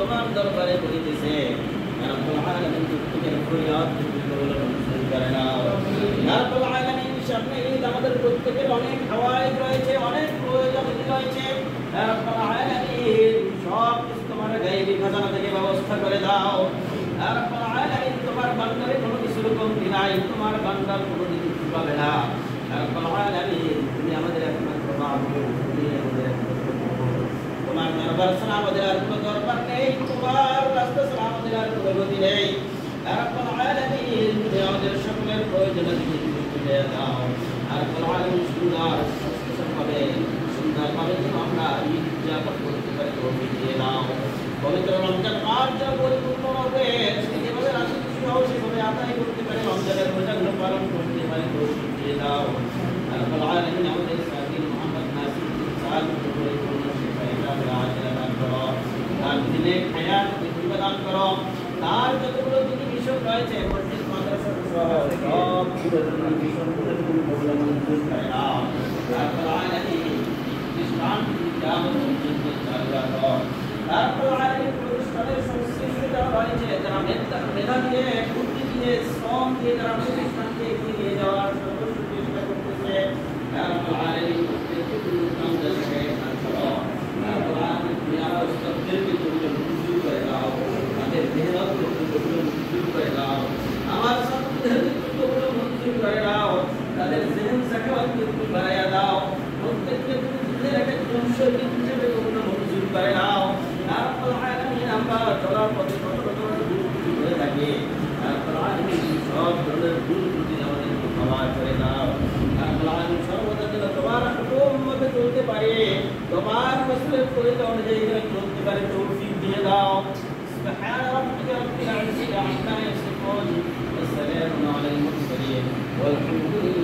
তোমার দরবারে বলিতেছে ইয়া রাব্বুল আলামিন প্রত্যেকের ফরিয়াদ কবুল মঞ্জুর করে নাও ইয়া রাব্বুল আলামিন সামনে ঈদ আমাদের প্রত্যেকের অনেক হাওয়ায় রয়েছে অনেক প্রয়োজন রয়েছে ইয়া রাব্বুল আলামিন সব কিছু তোমার গায়েবী খাজানা থেকে ব্যবস্থা করে দাও ইয়া রাব্বুল আলামিন তোমার বান্দারে কোনো কিছু কমতি নাই তোমার বান্দার কোনো কিছু পাবে না ইয়া রাব্বুল আলামিন তুমি আমাদের একমাত্র মাবুদ তুমি আমাদের একমাত্র তোমার দরবার ছাড়া আমাদের আর কোনো দরবার নেই তোমার রাস্তা ছাড়া আমাদের আর কোনো গতি নেই ইয়া রাব্বুল আলামিন তুমি আমাদের সকলের প্রয়োজন তুমি পূরণ করে দাও ইয়া রাব্বুল আলামিন সুন্দরভাবে যেন আমরা ঈদ উদযাপন করতে পারি তৌফিক দিয়ে দাও পবিত্র রমজান মাস যা পরিপূর্ণ হবে যেভাবে রাশি খুশি হও সেভাবে আদায় করতে পারি রমজানের রোজাগুলো পালন করতে পারি তৌফিক দিয়ে দাও ইয়া রাব্বুল আলামিন আমাদের সাথী মুহাম্মদ নাসির সাল পরিপূর্ণ দান করো তার দিনে হায়াত জীবন দান করো তার যতগুলো দিনী মিশন রয়েছে মসজিদ মাদ্রাসা সহ সব মিশনগুলো তুমি কবুল মঞ্জুর করে নাও ইয়া রাব্বুল আলামিন ইসলাম কিয়ামত পর্যন্ত চালু রাখো ইয়া রাব্বুল আলামিন প্রতিষ্ঠানের সংশ্লিষ্ট যারা রয়েছে যারা মেধা দিয়ে বুদ্ধি দিয়ে শ্রম দিয়ে যারা প্রতিষ্ঠানকে এগিয়ে নিয়ে যাওয়ার সর্বোচ্চ চেষ্টা করতেছে ইয়া রাব্বুল আলামিন প্রত্যেককে তুমি কামনা করে দান করো ইয়া রাব্বুল আলামিন তুমি আমার উস্তাদদেরকে তুমি মঞ্জুর করে দাও তাদের মেহনতকে তুমি মঞ্জুর করে দাও আমার ছাত্রদেরকে তুমি মঞ্জুর করে দাও তাদের জেহেন সাখাওয়াতকে তুমি বাড়াইয়া দাও প্রত্যেককে তুমি নিজের একটা জনশক্তি হিসেবে তুমি মঞ্জুর করে দাও ইয়া রাব্বুল আলামিন আমরা চলার পথে কত ভুল হয়ে থাকে ইয়া রাব্বুল আলামিন সব ধরনের ভুল ত্রুটি আমাদেরকে ক্ষমা করে দাও ইয়া রাব্বুল আলামিন সর্বদা যেন তোমার হুকুম মতে চলতে পারে তোমার রাসূলের পরিচয় অনুযায়ী যেন চলতে পারে তৌফিক দিয়ে দাও سبحان ربك رب العزة عما يصفون والسلام على المرسلين والحمد لله